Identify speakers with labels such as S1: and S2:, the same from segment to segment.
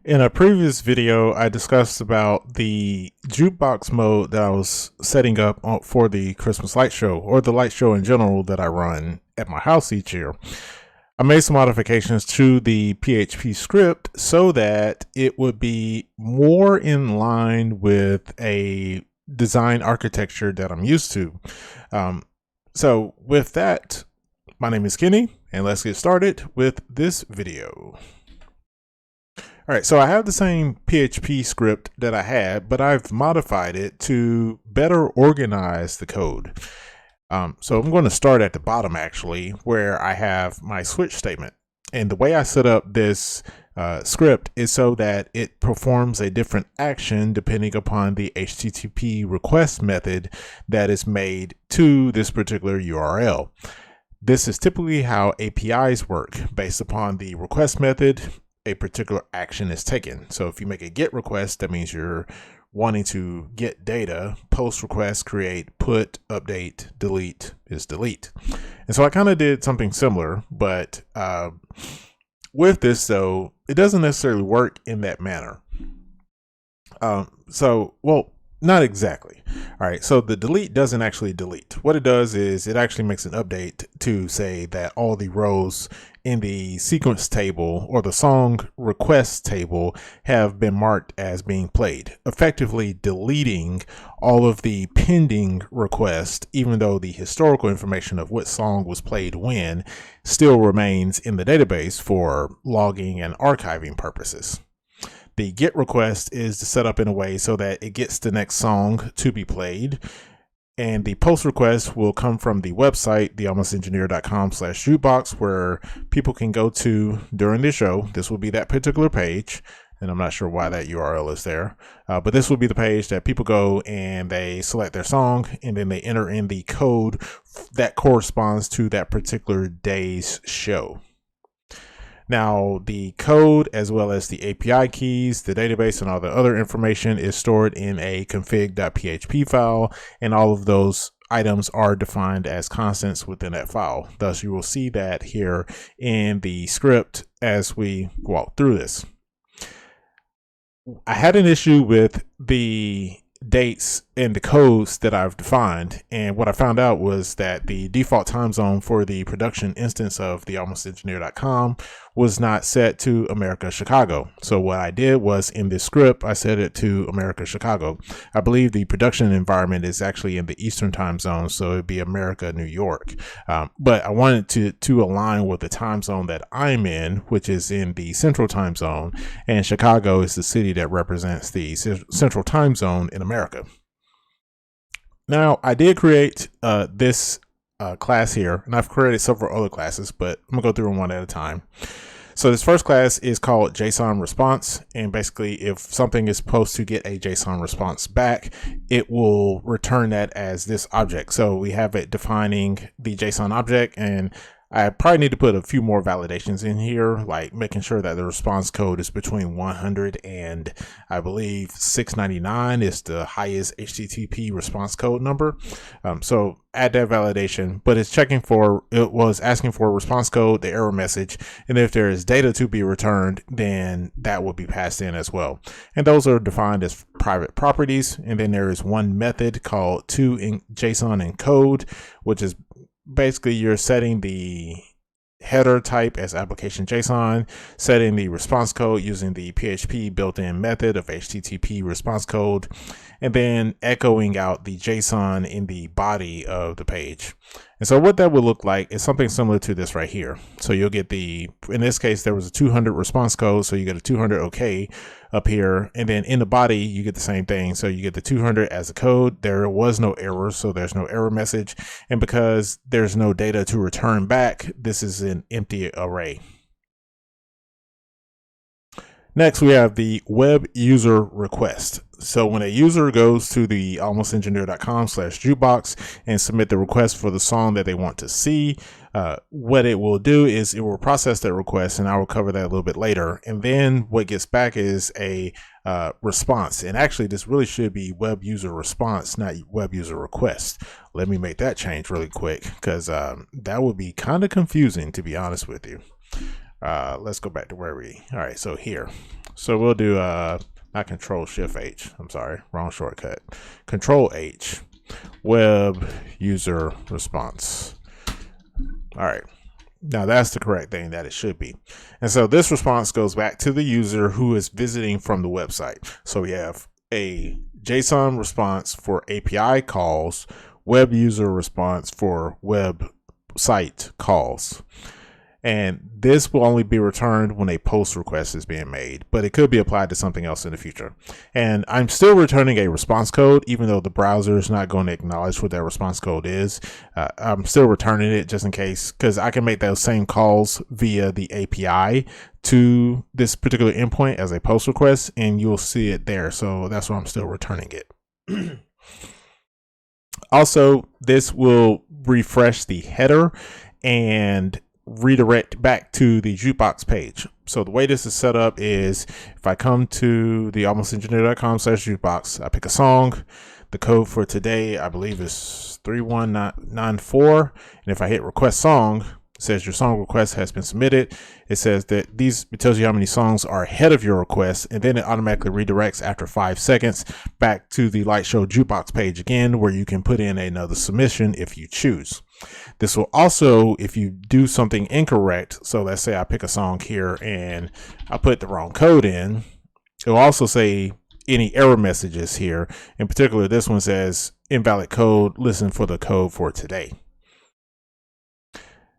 S1: In a previous video, I discussed about the jukebox mode that I was setting up for the Christmas light show, or the light show in general that I run at my house each year. I made some modifications to the PHP script so that it would be more in line with a design architecture that I'm used to. So with that, my name is Kenny, and let's get started with this video. All right, so I have the same PHP script that I had, but I've modified it to better organize the code. So I'm going to start at the bottom, actually, where I have my switch statement. And the way I set up this script is so that it performs a different action depending upon the HTTP request method that is made to this particular URL. This is typically how APIs work. Based upon the request method, a particular action is taken. So if you make a GET request, that means you're wanting to get data. Post request, create, put, update, delete is delete. And so I kind of did something similar, but with this though, it doesn't necessarily work in that manner. Well, not exactly. All right, so the delete doesn't actually delete. What it does is it actually makes an update to say that all the rows in the sequence table or the song request table have been marked as being played, effectively deleting all of the pending requests, even though the historical information of what song was played when still remains in the database for logging and archiving purposes. The GET request is set up in a way so that it gets the next song to be played. And the post request will come from the website, thealmostengineer.com/jukebox, where people can go to during the show. This will be that particular page. And I'm not sure why that URL is there. But this will be the page that people go and they select their song and then they enter in the code that corresponds to that particular day's show. Now, the code, as well as the API keys, the database, and all the other information is stored in a config.php file, and all of those items are defined as constants within that file. Thus, you will see that here in the script as we walk through this. I had an issue with the dates and the codes that I've defined, and what I found out was that the default time zone for the production instance of thealmostengineer.com was not set to America Chicago. So what I did was, in this script, I set it to America Chicago. I believe the production environment is actually in the Eastern time zone, so it'd be America New York. But I wanted to align with the time zone that I'm in, which is in the Central time zone, and Chicago is the city that represents the Central time zone in America. Now, I did create this class here, and I've created several other classes, but I'm gonna go through them one at a time. So this first class is called JSON response, and basically if something is supposed to get a JSON response back, it will return that as this object. So we have it defining the JSON object, and I probably need to put a few more validations in here, like making sure that the response code is between 100 and I believe 699 is the highest HTTP response code number. So add that validation, but it was asking for a response code, the error message, and if there is data to be returned, then that will be passed in as well. And those are defined as private properties. And then there is one method called toJSON encode, which is basically you're setting the header type as application JSON, setting the response code using the PHP built-in method of HTTP response code, and then echoing out the JSON in the body of the page. And so what that would look like is something similar to this right here. So you'll get in this case, there was a 200 response code. So you get a 200 OK up here. And then in the body, you get the same thing. So you get the 200 as a code. There was no error, so there's no error message. And because there's no data to return back, this is an empty array. Next, we have the web user request. So when a user goes to the almostengineer.com/jukebox and submit the request for the song that they want to see, what it will do is it will process that request, and I will cover that a little bit later. And then what gets back is a response. And actually, this really should be web user response, not web user request. Let me make that change really quick, because that would be kind of confusing, to be honest with you. Let's go back to where all right, so here. So we'll do, not Control Shift H. I'm sorry, wrong shortcut. Control H, web user response. All right. Now that's the correct thing that it should be. And so this response goes back to the user who is visiting from the website. So we have a JSON response for API calls, web user response for website calls. And this will only be returned when a post request is being made, but it could be applied to something else in the future. And I'm still returning a response code, even though the browser is not going to acknowledge what that response code is. I'm still returning it just in case, because I can make those same calls via the API to this particular endpoint as a post request, and you'll see it there. So that's why I'm still returning it. Also, this will refresh the header and redirect back to the Jukebox page. So the way this is set up is if I come to the almostengineer.com/Jukebox, I pick a song. The code for today, I believe, is 3194. And if I hit request song, it says your song request has been submitted. It says that it tells you how many songs are ahead of your request, and then it automatically redirects after 5 seconds back to the Light Show Jukebox page again, where you can put in another submission if you choose. This will also, if you do something incorrect, so let's say I pick a song here and I put the wrong code in, it will also say any error messages here. In particular, this one says invalid code, listen for the code for today.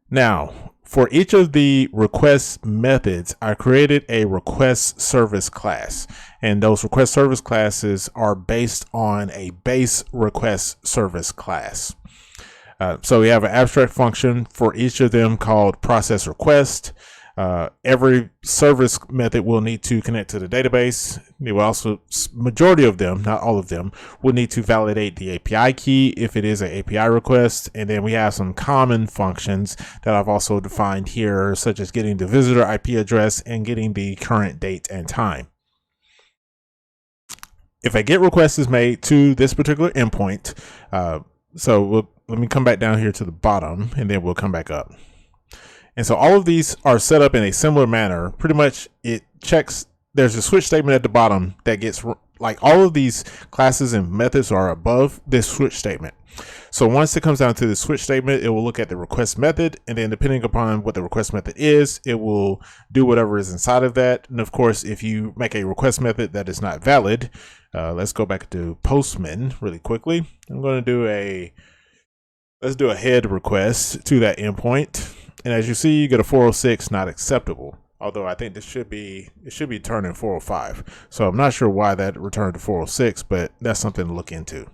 S1: Now, for each of the request methods, I created a request service class, and those request service classes are based on a base request service class. So we have an abstract function for each of them called process request. Every service method will need to connect to the database. They will also, majority of them, not all of them, will need to validate the API key if it is an API request. And then we have some common functions that I've also defined here, such as getting the visitor IP address and getting the current date and time. If a GET request is made to this particular endpoint, let me come back down here to the bottom and then we'll come back up. And so all of these are set up in a similar manner. Pretty much it checks, there's a switch statement at the bottom that gets, like, all of these classes and methods are above this switch statement. So once it comes down to the switch statement, it will look at the request method, and then depending upon what the request method is, it will do whatever is inside of that. And of course, if you make a request method that is not valid, let's go back to Postman really quickly. I'm going to let's do a head request to that endpoint. And as you see, you get a 406 not acceptable. Although I think it should be turning 405. So I'm not sure why that returned to 406, but that's something to look into.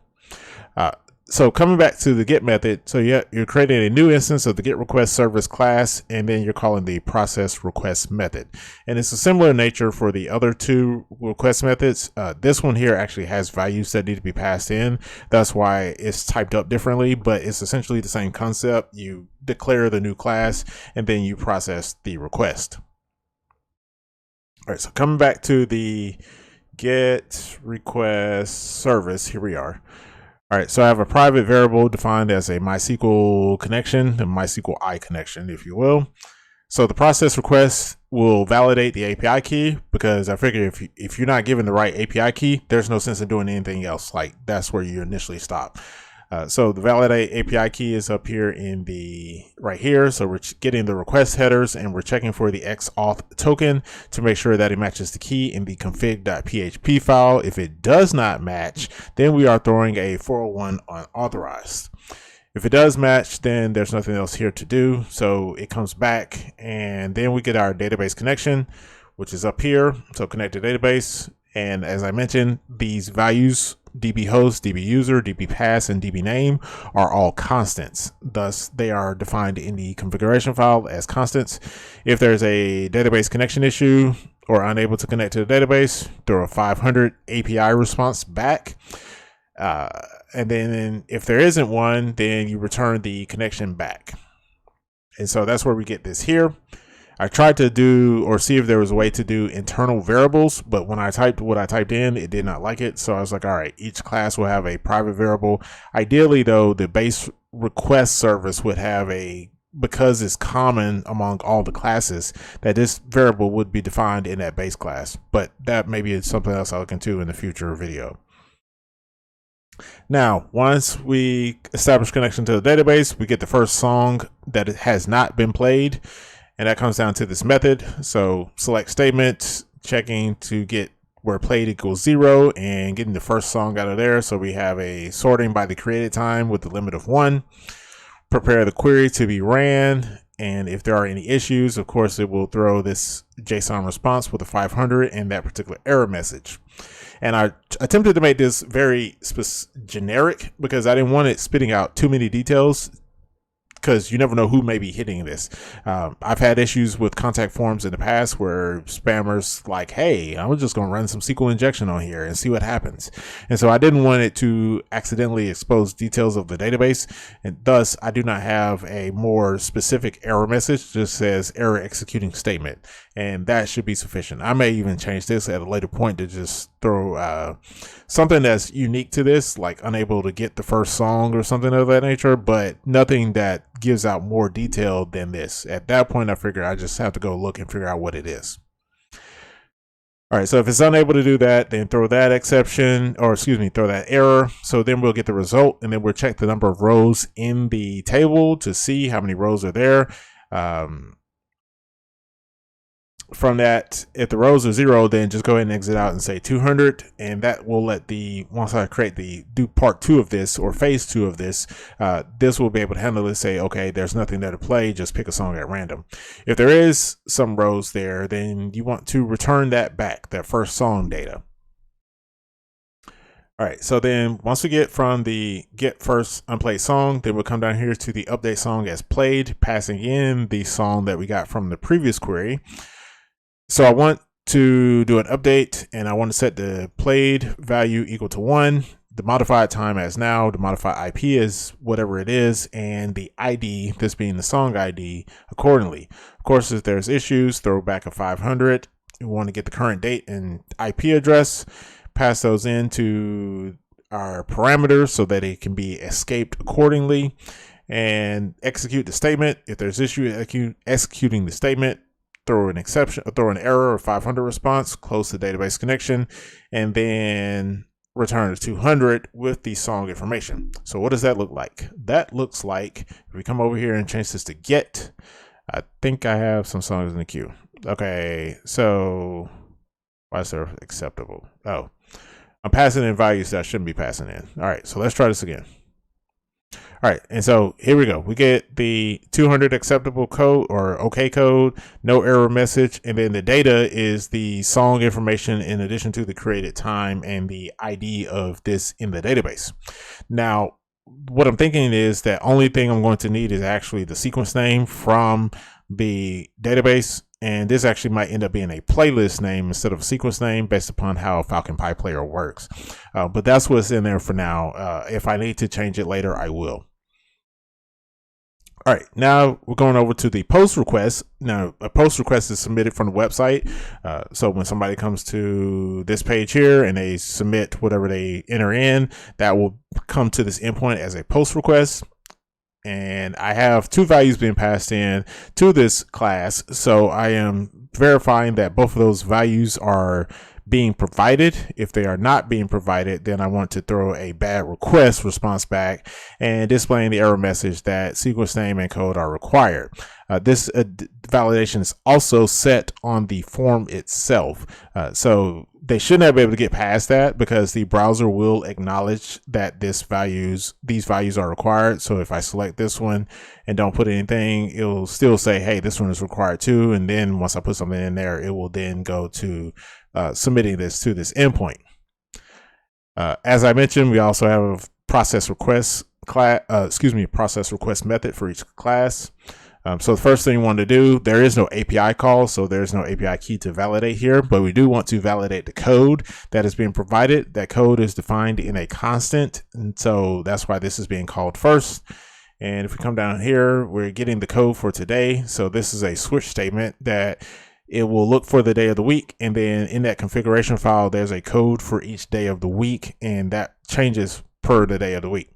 S1: So coming back to the GET method, so you're creating a new instance of the GET request service class, and then you're calling the process request method. And it's a similar nature for the other two request methods. This one here actually has values that need to be passed in. That's why it's typed up differently, but it's essentially the same concept. You declare the new class, and then you process the request. All right, so coming back to the GET request service, here we are. All right, so I have a private variable defined as a MySQL connection, a MySQL I connection, if you will. So the process request will validate the API key, because I figure if you're not given the right API key, there's no sense in doing anything else. Like, that's where you initially stop. So the validate API key is up here right here. So we're getting the request headers and we're checking for the XAuth token to make sure that it matches the key in the config.php file. If it does not match, then we are throwing a 401 unauthorized. If it does match, then there's nothing else here to do. So it comes back, and then we get our database connection, which is up here. So connect to database. And as I mentioned, these values, DB host, DB user, DB pass, and DB name, are all constants. Thus, they are defined in the configuration file as constants. If there's a database connection issue or unable to connect to the database, throw a 500 API response back. And then if there isn't one, then you return the connection back. And so that's where we get this here. I tried to do or see if there was a way to do internal variables, but when I typed what I typed in, it did not like it. So I was like, all right, each class will have a private variable. Ideally, though, the base request service would have a because it's common among all the classes, that this variable would be defined in that base class. But that maybe is something else I'll look into in the future video. Now, once we establish connection to the database, we get the first song that has not been played, and that comes down to this method. So select statement, checking to get where played equals 0 and getting the first song out of there. So we have a sorting by the created time with the limit of 1. Prepare the query to be ran, and if there are any issues, of course, it will throw this JSON response with a 500 and that particular error message. And I attempted to make this very generic because I didn't want it spitting out too many details, because you never know who may be hitting this. I've had issues with contact forms in the past where spammers like, hey, I'm just going to run some SQL injection on here and see what happens. And so I didn't want it to accidentally expose details of the database. And thus, I do not have a more specific error message. It just says error executing statement. And that should be sufficient. I may even change this at a later point to just throw something that's unique to this, like unable to get the first song or something of that nature, but nothing that gives out more detail than this. At that point, I figure I just have to go look and figure out what it is. All right, so if it's unable to do that, then throw that exception, or excuse me, throw that error. So then we'll get the result, and then we'll check the number of rows in the table to see how many rows are there. From that, if the rows are 0, then just go ahead and exit out and say 200, and that will let once I do part 2 of this, or phase 2 of this, this will be able to handle it. Say, okay, there's nothing there to play, just pick a song at random. If there is some rows there, then you want to return that back, that first song data. All right, so then once we get from the get first unplayed song, then we'll come down here to the update song as played, passing in the song that we got from the previous query. So I want to do an update, and I want to set the played value equal to 1, the modified time as now, the modified IP is whatever it is, and the ID, this being the song ID, accordingly. Of course, if there's issues, throw back a 500. We want to get the current date and IP address, pass those into our parameters so that it can be escaped accordingly, and execute the statement. If there's issue executing the statement, throw an exception, throw an error or 500 response, close the database connection, and then return to 200 with the song information. So what does that look like? That looks like, if we come over here and change this to get, I think I have some songs in the queue. Okay, so why is there acceptable? Oh, I'm passing in values that I shouldn't be passing in. All right, so let's try this again. All right, and so here we go. We get the 200 acceptable code or OK code, no error message, and then the data is the song information in addition to the created time and the ID of this in the database. Now, what I'm thinking is that only thing I'm going to need is actually the sequence name from the database, and this actually might end up being a playlist name instead of a sequence name based upon how Falcon Pi Player works. But that's what's in there for now. If I need to change it later, I will. All right, now we're going over to the post request. Now, a post request is submitted from the website. So when somebody comes to this page here and they submit whatever they enter in, that will come to this endpoint as a post request. And I have 2 values being passed in to this class. So I am verifying that both of those values are being provided. If they are not being provided, then I want to throw a bad request response back and displaying the error message that sequence name and code are required. This validation is also set on the form itself. So they should not be able to get past that because the browser will acknowledge that these values are required. So if I select this one and don't put anything, it'll still say, hey, this one is required too. And then once I put something in there, it will then go to submitting this to this endpoint. As I mentioned, we also have a process request process request method for each class. So the first thing you want to do, there is no API call, so there's no API key to validate here, but we do want to validate the code that is being provided. That code is defined in a constant, and so that's why this is being called first. And if we come down here, we're getting the code for today. So this is a switch statement that it will look for the day of the week, and then in that configuration file, there's a code for each day of the week, and that changes per the day of the week.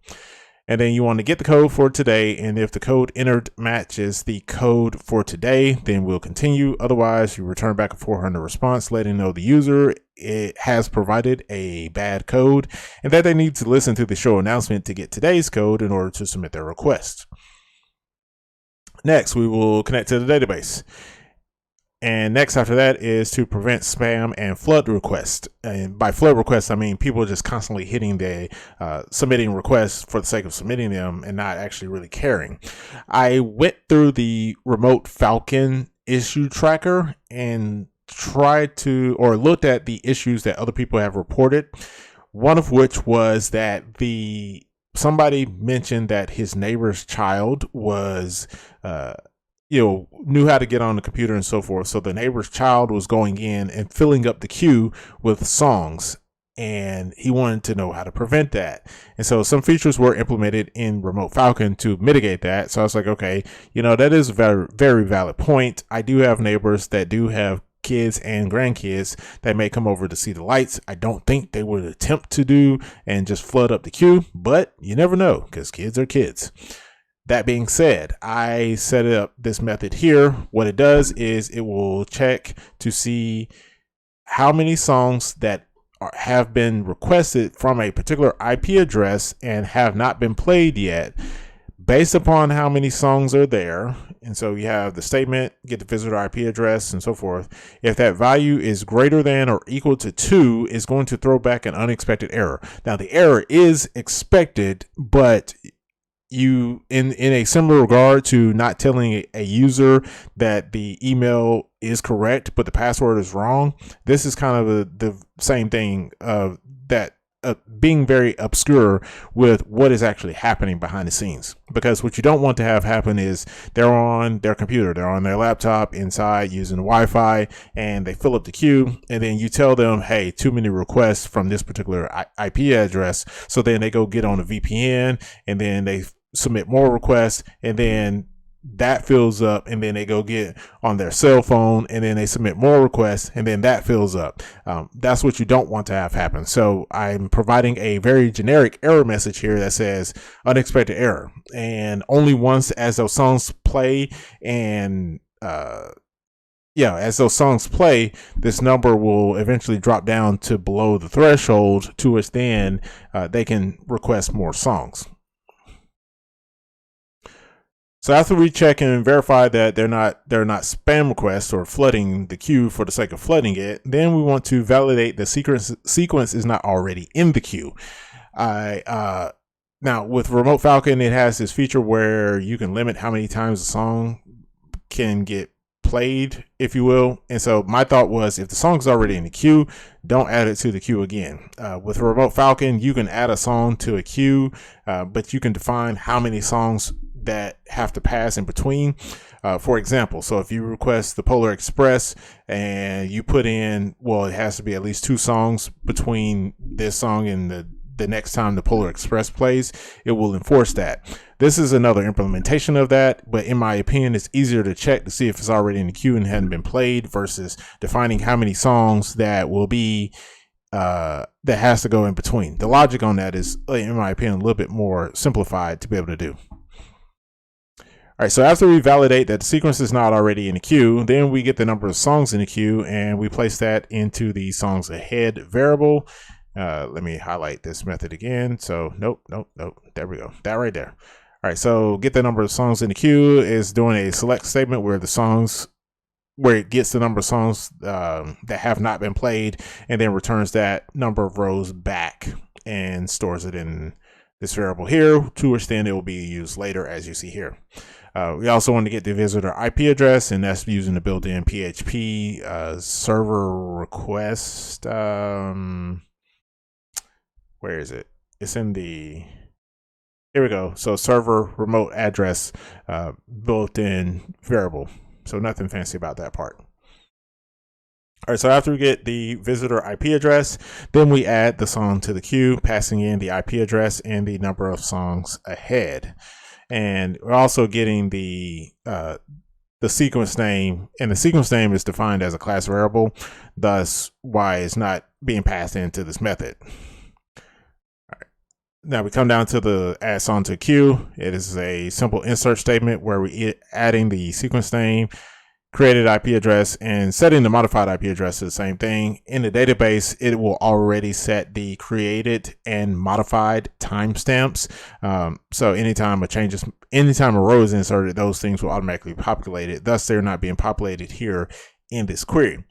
S1: And then you want to get the code for today. And if the code entered matches the code for today, then we'll continue. Otherwise, you return back a 400 response letting know the user it has provided a bad code and that they need to listen to the show announcement to get today's code in order to submit their request. Next, we will connect to the database. And next after that is to prevent spam and flood requests. And by flood requests, I mean people just constantly hitting the submitting requests for the sake of submitting them and not actually really caring. I went through the Remote Falcon issue tracker and tried to, or looked at the issues that other people have reported. One of which was that somebody mentioned that his neighbor's child was, knew how to get on the computer and so forth. So the neighbor's child was going in and filling up the queue with songs, and he wanted to know how to prevent that. And so some features were implemented in Remote Falcon to mitigate that. So I was like, okay, that is a very, very valid point. I do have neighbors that do have kids and grandkids that may come over to see the lights. I don't think they would attempt to do and just flood up the queue, but you never know because kids are kids. That being said, I set up this method here. What it does is it will check to see how many songs that have been requested from a particular IP address and have not been played yet, based upon how many songs are there. And so you have the statement, get the visitor IP address and so forth. If that value is greater than or equal to 2, it's going to throw back an unexpected error. Now the error is expected, but you in a similar regard to not telling a user that the email is correct but the password is wrong, this is kind of the same thing that being very obscure with what is actually happening behind the scenes. Because what you don't want to have happen is they're on their computer, they're on their laptop inside using Wi-Fi, and they fill up the queue, and then you tell them, hey, too many requests from this particular IP address. So then they go get on a VPN, and then they submit more requests, and then that fills up, and then they go get on their cell phone, and then they submit more requests, and then that fills up. That's what you don't want to have happen. So I'm providing a very generic error message here that says unexpected error, and only once as those songs play and as those songs play, this number will eventually drop down to below the threshold, to which then they can request more songs. So after we check and verify that they're not spam requests or flooding the queue for the sake of flooding it, then we want to validate the sequence is not already in the queue. Now with Remote Falcon, it has this feature where you can limit how many times a song can get played, if you will. And so my thought was, if the song is already in the queue, don't add it to the queue again. With Remote Falcon, you can add a song to a queue, but you can define how many songs that have to pass in between. For example, so if you request the Polar Express and you put in, well, it has to be at least 2 songs between this song and the next time the Polar Express plays, it will enforce that. This is another implementation of that, but in my opinion, it's easier to check to see if it's already in the queue and hadn't been played versus defining how many songs that will be that has to go in between. The logic on that is, in my opinion, a little bit more simplified to be able to do. All right, so after we validate that the sequence is not already in the queue, then we get the number of songs in the queue and we place that into the songs ahead variable. Let me highlight this method again. So nope. There we go. That right there. All right, so get the number of songs in the queue is doing a select statement where it gets the number of songs that have not been played, and then returns that number of rows back and stores it in this variable here, to which then it will be used later, as you see here. We also want to get the visitor IP address, and that's using the built-in PHP server request. Where is it? It's in the, here we go. So server remote address built-in variable. So nothing fancy about that part. All right, so after we get the visitor IP address, then we add the song to the queue, passing in the IP address and the number of songs ahead. And we're also getting the sequence name, and the sequence name is defined as a class variable, thus why it's not being passed into this method. All right. Now we come down to the add song to queue. It is a simple insert statement where we adding the sequence name, created IP address, and setting the modified IP address to the same thing. In the database, it will already set the created and modified timestamps. So anytime a row is inserted, those things will automatically populate it. Thus, they're not being populated here in this query.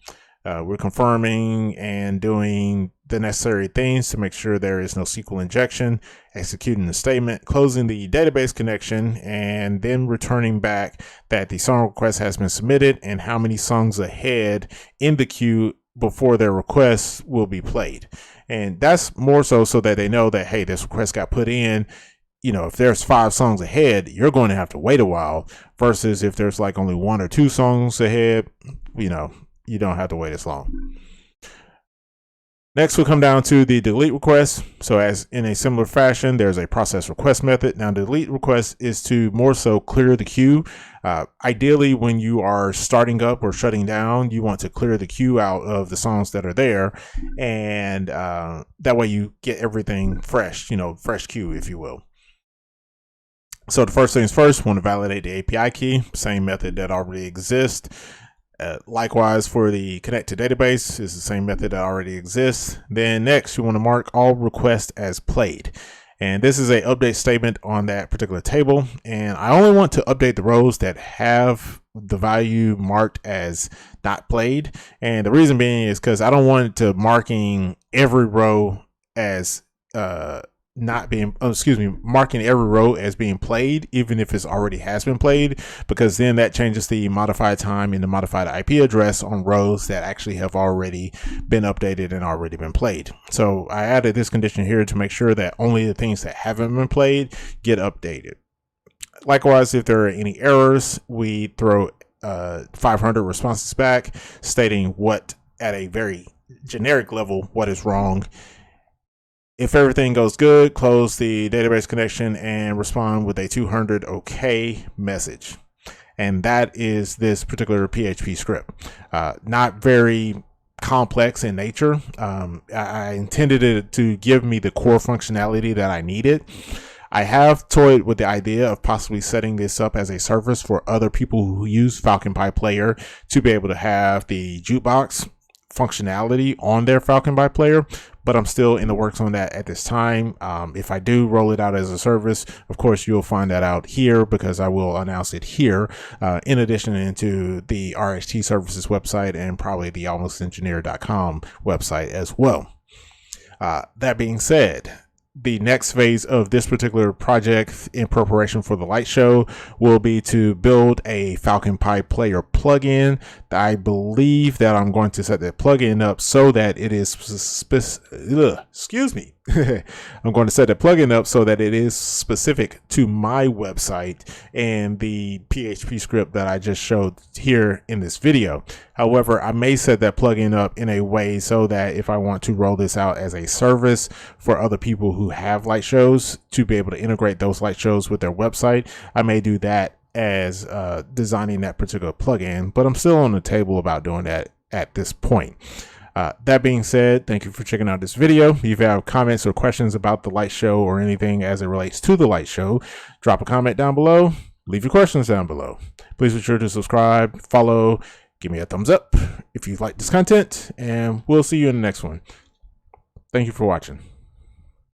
S1: We're confirming and doing the necessary things to make sure there is no SQL injection, executing the statement, closing the database connection, and then returning back that the song request has been submitted and how many songs ahead in the queue before their requests will be played. And that's more so that they know that, hey, this request got put in. You know, if there's 5 songs ahead, you're going to have to wait a while, versus if there's like only 1 or 2 songs ahead, you know, you don't have to wait as long. Next, we'll come down to the delete request. So as in a similar fashion, there's a process request method. Now, delete request is to more so clear the queue. Ideally, when you are starting up or shutting down, you want to clear the queue out of the songs that are there. And that way you get everything fresh, you know, fresh queue, if you will. So the first things first, want to validate the API key, same method that already exists. Likewise, for the connect to database, is the same method that already exists. Then next, you want to mark all requests as played. And this is a update statement on that particular table. And I only want to update the rows that have the value marked as not played. And the reason being is because I don't want it to marking every row as marking every row as being played, even if it's already has been played, because then that changes the modified time and the modified IP address on rows that actually have already been updated and already been played. So I added this condition here to make sure that only the things that haven't been played get updated. Likewise, if there are any errors, we throw 500 responses back stating what, at a very generic level, what is wrong. If everything goes good, close the database connection and respond with a 200 OK message. And that is this particular PHP script. Not very complex in nature. I intended it to give me the core functionality that I needed. I have toyed with the idea of possibly setting this up as a service for other people who use Falcon Pi Player to be able to have the Jukebox functionality on their Falcon Pi Player, but I'm still in the works on that at this time. If I do roll it out as a service, of course, you'll find that out here because I will announce it here, in addition into the RHT Services website and probably the almostengineer.com website as well. That being said, the next phase of this particular project in preparation for the light show will be to build a Falcon Pi Player plugin. I believe that I'm going to set that plugin up so that it is I'm going to set the plugin up so that it is specific to my website and the PHP script that I just showed here in this video. However, I may set that plugin up in a way so that if I want to roll this out as a service for other people who have light shows to be able to integrate those light shows with their website, I may do that as designing that particular plugin, but I'm still on the table about doing that at this point. That being said, thank you for checking out this video. If you have comments or questions about the light show or anything as it relates to the light show, drop a comment down below, leave your questions down below. Please be sure to subscribe, follow, give me a thumbs up if you like this content, and we'll see you in the next one. Thank you for watching.